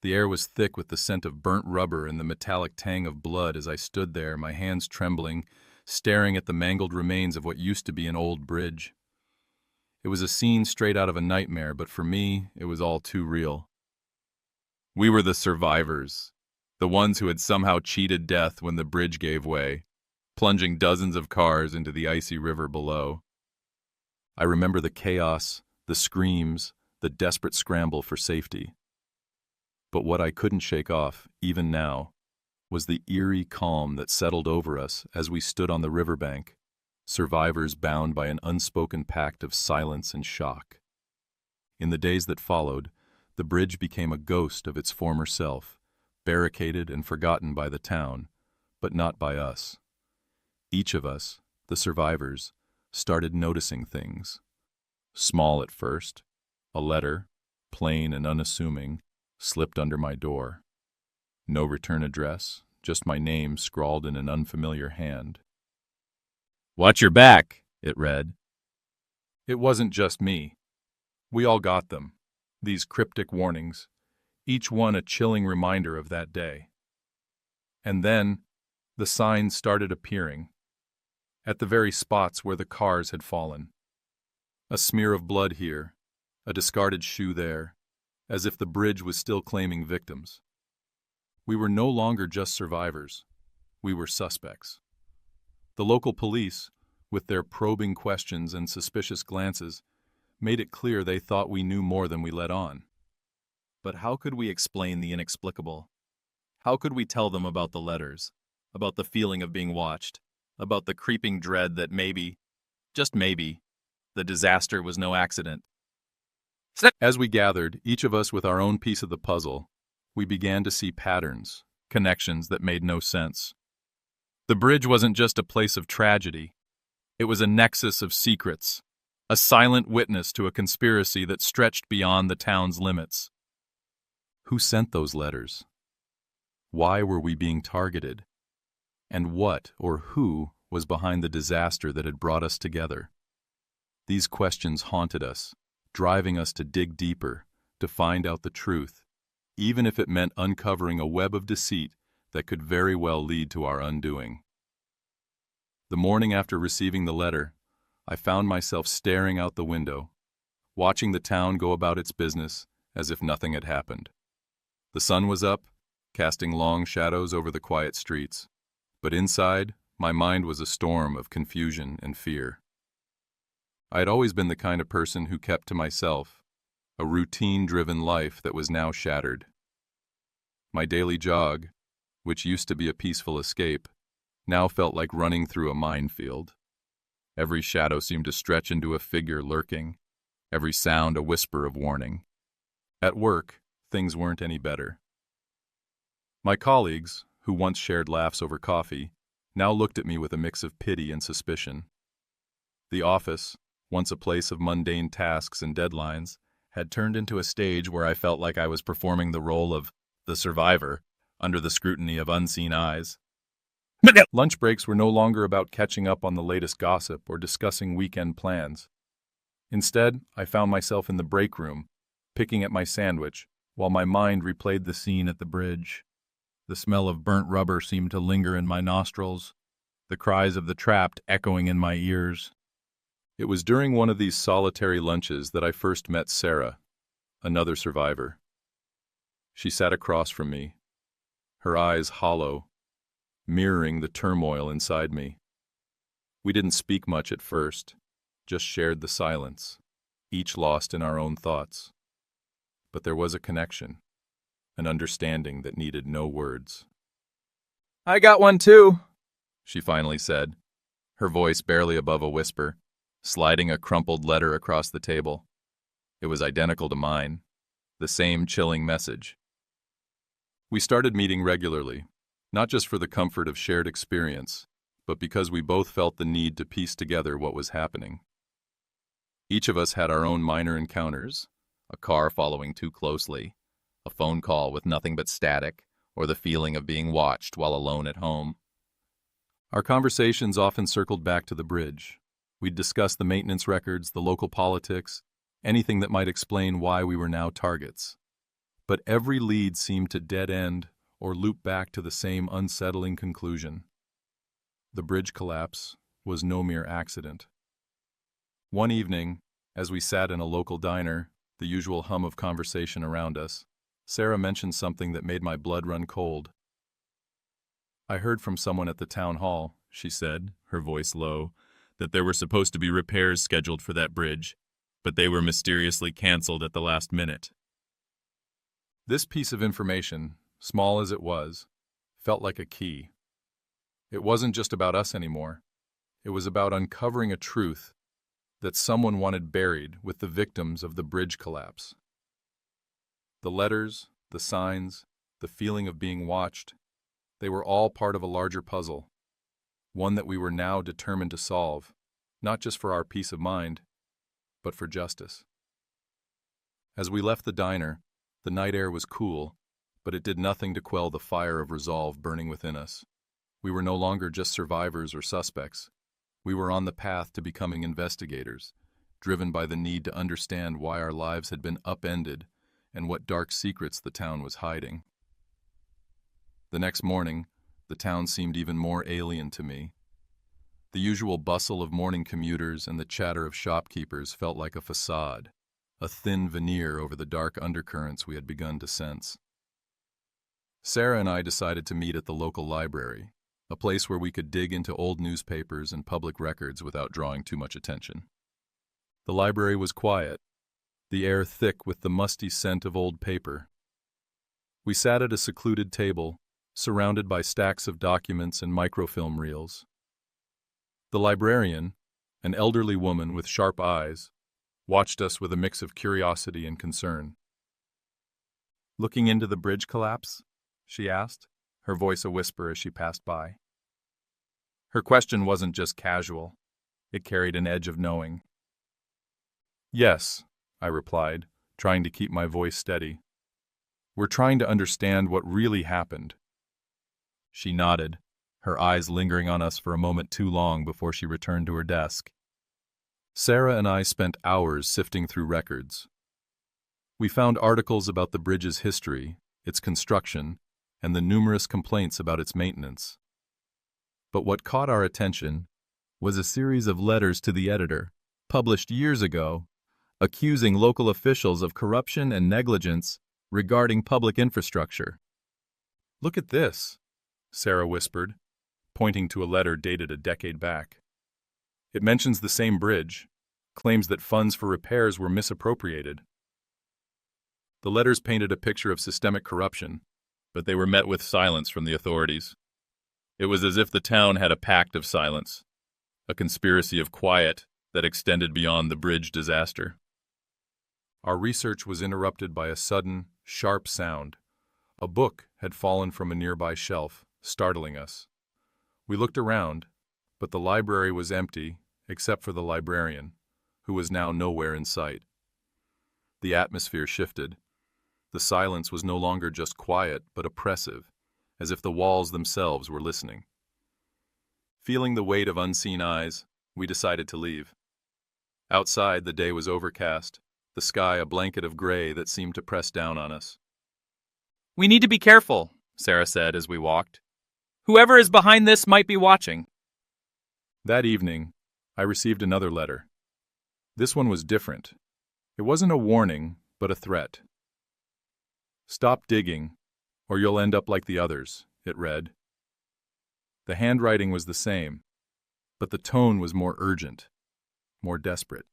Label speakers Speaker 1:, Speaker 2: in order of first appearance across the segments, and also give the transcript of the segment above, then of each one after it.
Speaker 1: The air was thick with the scent of burnt rubber and the metallic tang of blood as I stood there, my hands trembling, staring at the mangled remains of what used to be an old bridge. It was a scene straight out of a nightmare, but for me, it was all too real. We were the survivors, the ones who had somehow cheated death when the bridge gave way, plunging dozens of cars into the icy river below. I remember the chaos, the screams, the desperate scramble for safety. But what I couldn't shake off, even now, was the eerie calm that settled over us as we stood on the riverbank, survivors bound by an unspoken pact of silence and shock. In the days that followed, the bridge became a ghost of its former self, barricaded and forgotten by the town, but not by us. Each of us, the survivors, started noticing things. Small at first, a letter, plain and unassuming, slipped under my door. No return address, just my name scrawled in an unfamiliar hand. "Watch your back," it read. It wasn't just me. We all got them, these cryptic warnings, each one a chilling reminder of that day. And then, the signs started appearing, at the very spots where the cars had fallen. A smear of blood here, a discarded shoe there, as if the bridge was still claiming victims. We were no longer just survivors. We were suspects. The local police, with their probing questions and suspicious glances, made it clear they thought we knew more than we let on. But how could we explain the inexplicable? How could we tell them about the letters, about the feeling of being watched, about the creeping dread that maybe, just maybe, the disaster was no accident? As we gathered, each of us with our own piece of the puzzle, we began to see patterns, connections that made no sense. The bridge wasn't just a place of tragedy. It was a nexus of secrets, a silent witness to a conspiracy that stretched beyond the town's limits. Who sent those letters? Why were we being targeted? And what or who was behind the disaster that had brought us together? These questions haunted us, driving us to dig deeper, to find out the truth, even if it meant uncovering a web of deceit that could very well lead to our undoing. The morning after receiving the letter, I found myself staring out the window, watching the town go about its business as if nothing had happened. The sun was up, casting long shadows over the quiet streets, but inside, my mind was a storm of confusion and fear. I had always been the kind of person who kept to myself, a routine-driven life that was now shattered. My daily jog, which used to be a peaceful escape, now felt like running through a minefield. Every shadow seemed to stretch into a figure lurking, every sound a whisper of warning. At work, things weren't any better. My colleagues, who once shared laughs over coffee, now looked at me with a mix of pity and suspicion. The office, once a place of mundane tasks and deadlines, had turned into a stage where I felt like I was performing the role of the survivor under the scrutiny of unseen eyes. Lunch breaks were no longer about catching up on the latest gossip or discussing weekend plans. Instead, I found myself in the break room, picking at my sandwich, while my mind replayed the scene at the bridge. The smell of burnt rubber seemed to linger in my nostrils, the cries of the trapped echoing in my ears. It was during one of these solitary lunches that I first met Sarah, another survivor. She sat across from me, her eyes hollow, mirroring the turmoil inside me. We didn't speak much at first, just shared the silence, each lost in our own thoughts. But there was a connection, an understanding that needed no words. "I got one too," she finally said, her voice barely above a whisper, sliding a crumpled letter across the table. It was identical to mine, the same chilling message. We started meeting regularly, not just for the comfort of shared experience, but because we both felt the need to piece together what was happening. Each of us had our own minor encounters, a car following too closely, a phone call with nothing but static, or the feeling of being watched while alone at home. Our conversations often circled back to the bridge. We'd discuss the maintenance records, the local politics, anything that might explain why we were now targets. but every lead seemed to dead end or loop back to the same unsettling conclusion. The bridge collapse was no mere accident. One evening, as we sat in a local diner, the usual hum of conversation around us, Sarah mentioned something that made my blood run cold. "I heard from someone at the town hall," she said, her voice low, "that there were supposed to be repairs scheduled for that bridge, but they were mysteriously canceled at the last minute." This piece of information, small as it was, felt like a key. It wasn't just about us anymore. It was about uncovering a truth that someone wanted buried with the victims of the bridge collapse. The letters, the signs, the feeling of being watched, they were all part of a larger puzzle, one that we were now determined to solve, not just for our peace of mind, but for justice. As we left the diner, the night air was cool, but it did nothing to quell the fire of resolve burning within us. We were no longer just survivors or suspects. We were on the path to becoming investigators, driven by the need to understand why our lives had been upended and what dark secrets the town was hiding. The next morning, the town seemed even more alien to me. The usual bustle of morning commuters and the chatter of shopkeepers felt like a facade, a thin veneer over the dark undercurrents we had begun to sense. Sarah and I decided to meet at the local library, a place where we could dig into old newspapers and public records without drawing too much attention. The library was quiet, the air thick with the musty scent of old paper. We sat at a secluded table, surrounded by stacks of documents and microfilm reels. The librarian, an elderly woman with sharp eyes, watched us with a mix of curiosity and concern. "Looking into the bridge collapse?" she asked, her voice a whisper as she passed by. Her question wasn't just casual. It carried an edge of knowing. "Yes," I replied, trying to keep my voice steady. "We're trying to understand what really happened." She nodded, her eyes lingering on us for a moment too long before she returned to her desk. Sarah and I spent hours sifting through records. We found articles about the bridge's history, its construction, and the numerous complaints about its maintenance. But what caught our attention was a series of letters to the editor, published years ago, accusing local officials of corruption and negligence regarding public infrastructure. "Look at this," Sarah whispered, pointing to a letter dated a decade back. "It mentions the same bridge, claims that funds for repairs were misappropriated." The letters painted a picture of systemic corruption, but they were met with silence from the authorities. It was as if the town had a pact of silence, a conspiracy of quiet that extended beyond the bridge disaster. Our research was interrupted by a sudden, sharp sound. A book had fallen from a nearby shelf, startling us. We looked around, but the library was empty except for the librarian, who was now nowhere in sight. The atmosphere shifted. The silence was no longer just quiet, but oppressive, as if the walls themselves were listening. Feeling the weight of unseen eyes, we decided to leave. Outside, the day was overcast, the sky a blanket of gray that seemed to press down on us. "We need to be careful," Sarah said as we walked. "Whoever is behind this might be watching." That evening, I received another letter. This one was different. It wasn't a warning, but a threat. "Stop digging, or you'll end up like the others," it read. The handwriting was the same, but the tone was more urgent, more desperate.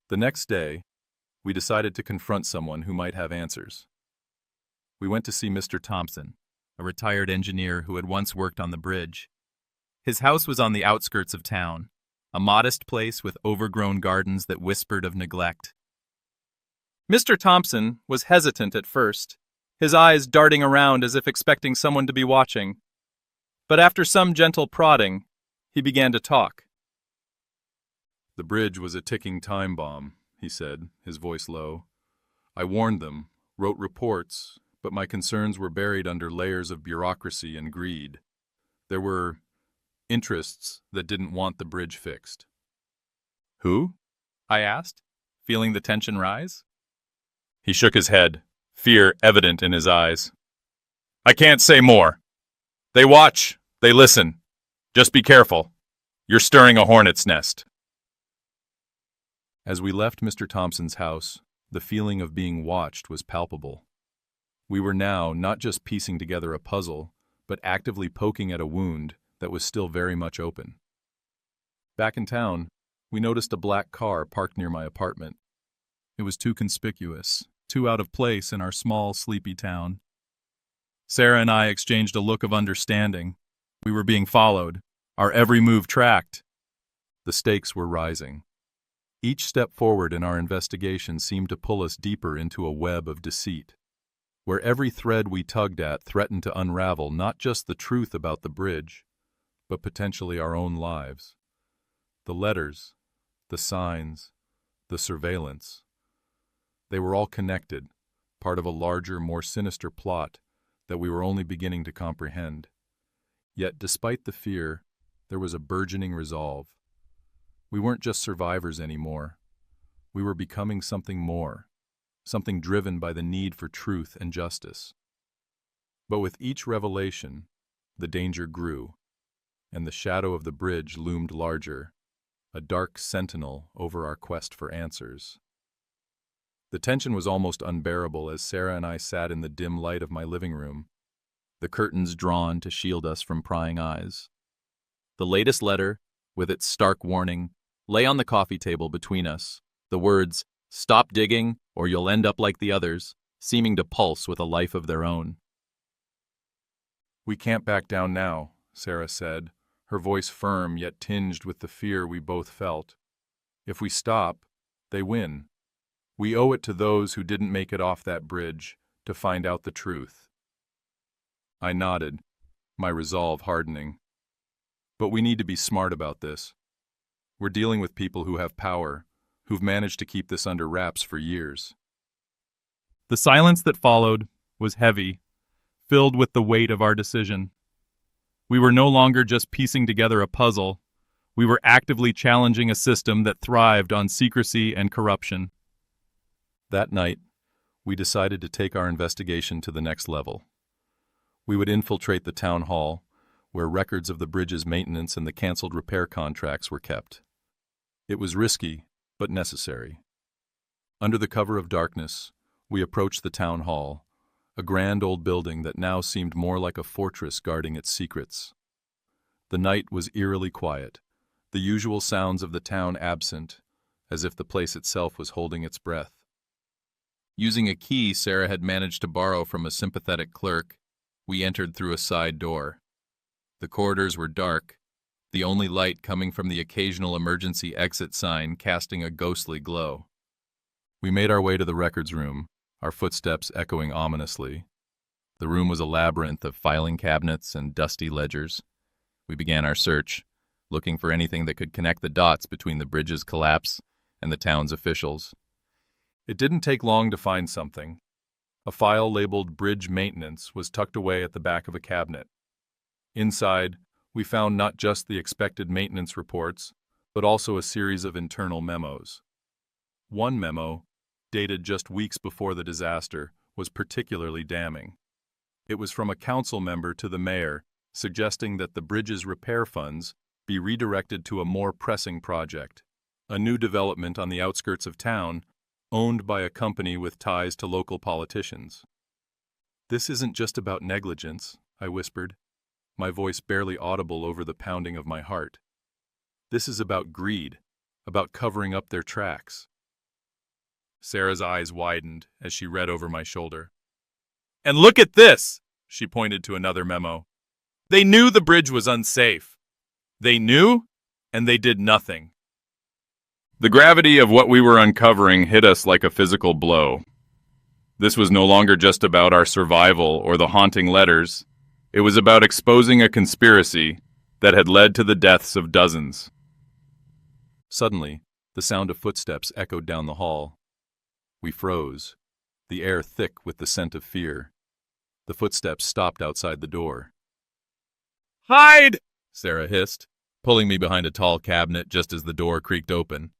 Speaker 1: The next day, we decided to confront someone who might have answers. We went to see Mr. Thompson, a retired engineer who had once worked on the bridge. His house was on the outskirts of town, a modest place with overgrown gardens that whispered of neglect. Mr. Thompson was hesitant at first, his eyes darting around as if expecting someone to be watching. But after some gentle prodding, he began to talk. "The bridge was a ticking time bomb," he said, his voice low. "I warned them, wrote reports, but my concerns were buried under layers of bureaucracy and greed. There were interests that didn't want the bridge fixed." "Who?" I asked, feeling the tension rise. He shook his head, fear evident in his eyes. I can't say more. They watch, they listen. Just be careful. You're stirring a hornet's nest. As we left Mr. Thompson's house, the feeling of being watched was palpable. We were now not just piecing together a puzzle, but actively poking at a wound that was still very much open. Back in town, we noticed a black car parked near my apartment. It was too conspicuous, too out of place in our small, sleepy town. Sarah and I exchanged a look of understanding. We were being followed, our every move tracked. The stakes were rising. Each step forward in our investigation seemed to pull us deeper into a web of deceit, where every thread we tugged at threatened to unravel not just the truth about the bridge, but potentially our own lives. The letters, the signs, the surveillance. They were all connected, part of a larger, more sinister plot that we were only beginning to comprehend. Yet, despite the fear, there was a burgeoning resolve. We weren't just survivors anymore. We were becoming something more, something driven by the need for truth and justice. But with each revelation, the danger grew, and the shadow of the bridge loomed larger, a dark sentinel over our quest for answers. The tension was almost unbearable as Sarah and I sat in the dim light of my living room, the curtains drawn to shield us from prying eyes. The latest letter, with its stark warning, lay on the coffee table between us, the words, "Stop digging, or you'll end up like the others," seeming to pulse with a life of their own. "We can't back down now," Sarah said, her voice firm yet tinged with the fear we both felt. "If we stop, they win. We owe it to those who didn't make it off that bridge to find out the truth." I nodded, my resolve hardening. "But we need to be smart about this. We're dealing with people who have power, who've managed to keep this under wraps for years." The silence that followed was heavy, filled with the weight of our decision. We were no longer just piecing together a puzzle. We were actively challenging a system that thrived on secrecy and corruption. That night, we decided to take our investigation to the next level. We would infiltrate the town hall, where records of the bridge's maintenance and the canceled repair contracts were kept. It was risky, but necessary. Under the cover of darkness, we approached the town hall, a grand old building that now seemed more like a fortress guarding its secrets. The night was eerily quiet, the usual sounds of the town absent, as if the place itself was holding its breath. Using a key Sarah had managed to borrow from a sympathetic clerk, we entered through a side door. The corridors were dark, the only light coming from the occasional emergency exit sign casting a ghostly glow. We made our way to the records room, our footsteps echoing ominously. The room was a labyrinth of filing cabinets and dusty ledgers. We began our search, looking for anything that could connect the dots between the bridge's collapse and the town's officials. It didn't take long to find something. A file labeled Bridge Maintenance was tucked away at the back of a cabinet. Inside, we found not just the expected maintenance reports, but also a series of internal memos. One memo, dated just weeks before the disaster, was particularly damning. It was from a council member to the mayor, suggesting that the bridge's repair funds be redirected to a more pressing project, a new development on the outskirts of town, owned by a company with ties to local politicians. "This isn't just about negligence," I whispered, my voice barely audible over the pounding of my heart. "This is about greed, about covering up their tracks." Sarah's eyes widened as she read over my shoulder. "And look at this!" She pointed to another memo. "They knew the bridge was unsafe. They knew, and they did nothing." The gravity of what we were uncovering hit us like a physical blow. This was no longer just about our survival or the haunting letters. It was about exposing a conspiracy that had led to the deaths of dozens. Suddenly, the sound of footsteps echoed down the hall. We froze, the air thick with the scent of fear. The footsteps stopped outside the door. "Hide!" Sarah hissed, pulling me behind a tall cabinet just as the door creaked open.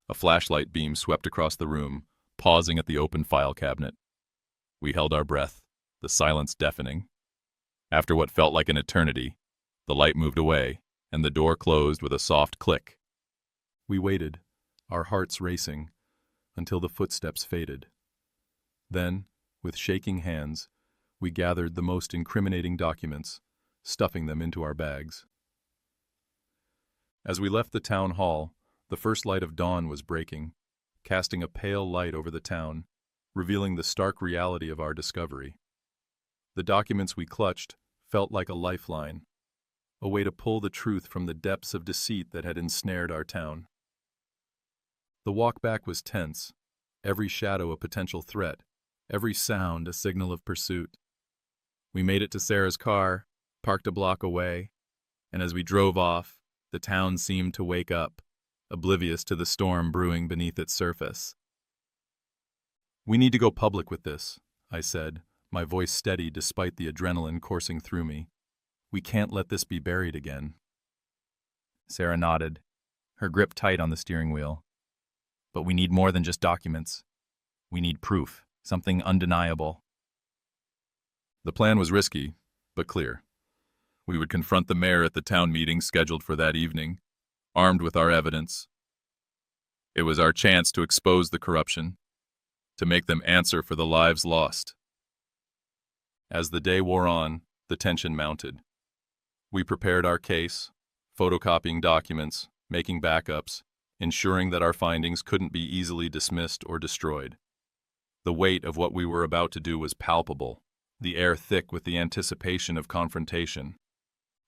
Speaker 1: A flashlight beam swept across the room, pausing at the open file cabinet. We held our breath, the silence deafening. After what felt like an eternity, the light moved away, and the door closed with a soft click. We waited, our hearts racing, until the footsteps faded. Then, with shaking hands, we gathered the most incriminating documents, stuffing them into our bags. As we left the town hall, the first light of dawn was breaking, casting a pale light over the town, revealing the stark reality of our discovery. The documents we clutched felt like a lifeline, a way to pull the truth from the depths of deceit that had ensnared our town. The walk back was tense, every shadow a potential threat, every sound a signal of pursuit. We made it to Sarah's car, parked a block away, and as we drove off, the town seemed to wake up, oblivious to the storm brewing beneath its surface. "We need to go public with this," I said, my voice steady despite the adrenaline coursing through me. "We can't let this be buried again." Sarah nodded, her grip tight on the steering wheel. "But we need more than just documents. We need proof, something undeniable." The plan was risky, but clear. We would confront the mayor at the town meeting scheduled for that evening, armed with our evidence. It was our chance to expose the corruption, to make them answer for the lives lost. As the day wore on, the tension mounted. We prepared our case, photocopying documents, making backups, ensuring that our findings couldn't be easily dismissed or destroyed. The weight of what we were about to do was palpable, the air thick with the anticipation of confrontation.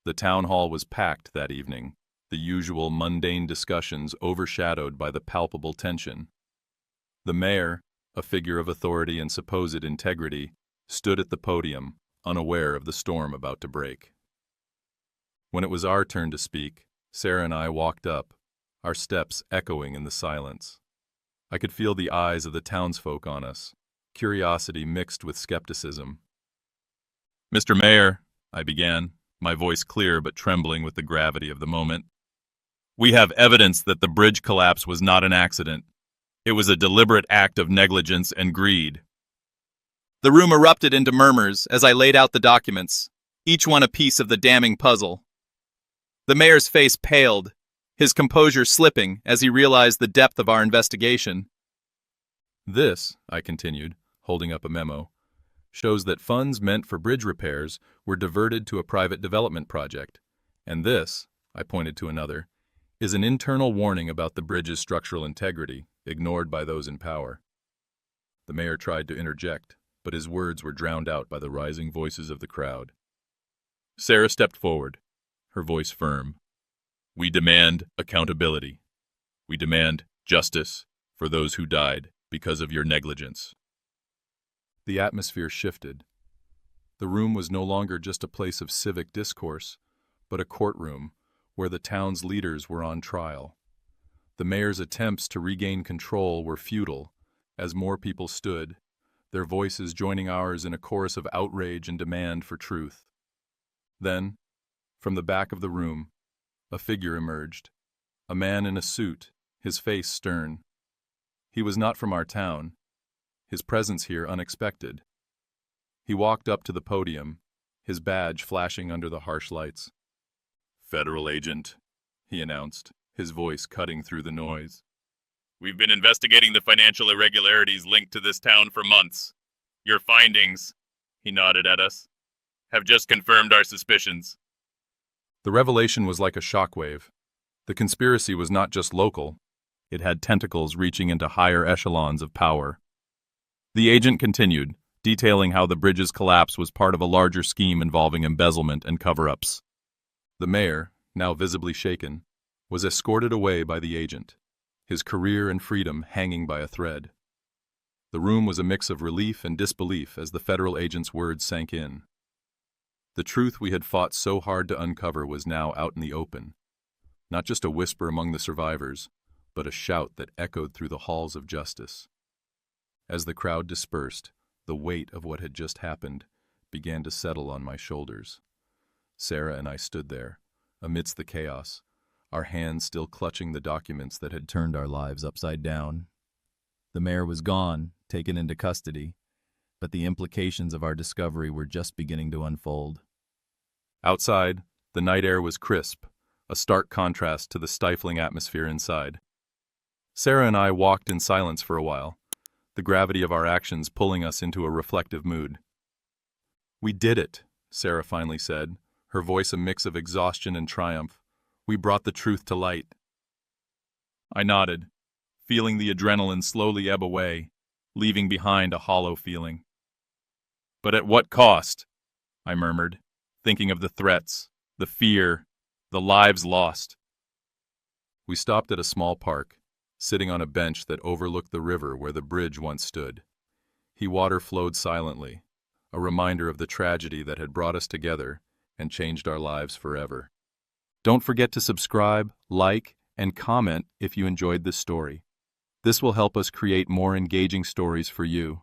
Speaker 1: The town hall was packed that evening, the usual mundane discussions overshadowed by the palpable tension. The mayor, a figure of authority and supposed integrity, stood at the podium, unaware of the storm about to break. When it was our turn to speak, Sarah and I walked up, our steps echoing in the silence. I could feel the eyes of the townsfolk on us, curiosity mixed with skepticism. "Mr. Mayor," I began, my voice clear but trembling with the gravity of the moment, "we have evidence that the bridge collapse was not an accident. It was a deliberate act of negligence and greed." The room erupted into murmurs as I laid out the documents, each one a piece of the damning puzzle. The mayor's face paled, his composure slipping as he realized the depth of our investigation. "This," I continued, holding up a memo, "shows that funds meant for bridge repairs were diverted to a private development project. And this," I pointed to another, "is an internal warning about the bridge's structural integrity, ignored by those in power." The mayor tried to interject, but his words were drowned out by the rising voices of the crowd. Sarah stepped forward, her voice firm. "We demand accountability. We demand justice for those who died because of your negligence." The atmosphere shifted. The room was no longer just a place of civic discourse, but a courtroom where the town's leaders were on trial. The mayor's attempts to regain control were futile, as more people stood, their voices joining ours in a chorus of outrage and demand for truth. Then, from the back of the room, a figure emerged, a man in a suit, his face stern. He was not from our town, his presence here unexpected. He walked up to the podium, his badge flashing under the harsh lights. "Federal agent," he announced, his voice cutting through the noise. "We've been investigating the financial irregularities linked to this town for months. Your findings," he nodded at us, "have just confirmed our suspicions." The revelation was like a shockwave. The conspiracy was not just local. It had tentacles reaching into higher echelons of power. The agent continued, detailing how the bridge's collapse was part of a larger scheme involving embezzlement and cover-ups. The mayor, now visibly shaken, was escorted away by the agent, his career and freedom hanging by a thread. The room was a mix of relief and disbelief as the federal agent's words sank in. The truth we had fought so hard to uncover was now out in the open, not just a whisper among the survivors, but a shout that echoed through the halls of justice. As the crowd dispersed, the weight of what had just happened began to settle on my shoulders. Sarah and I stood there, amidst the chaos, our hands still clutching the documents that had turned our lives upside down. The mayor was gone, taken into custody,
Speaker 2: but the implications of our discovery were just beginning to unfold.
Speaker 1: Outside, the night air was crisp, a stark contrast to the stifling atmosphere inside. Sarah and I walked in silence for a while, the gravity of our actions pulling us into a reflective mood. "We did it," Sarah finally said, her voice a mix of exhaustion and triumph. "We brought the truth to light." I nodded, feeling the adrenaline slowly ebb away, leaving behind a hollow feeling. "But at what cost?" I murmured, thinking of the threats, the fear, the lives lost. We stopped at a small park, sitting on a bench that overlooked the river where the bridge once stood. Water flowed silently, a reminder of the tragedy that had brought us together and changed our lives forever. Don't forget to subscribe, like, and comment if you enjoyed this story. This will help us create more engaging stories for you.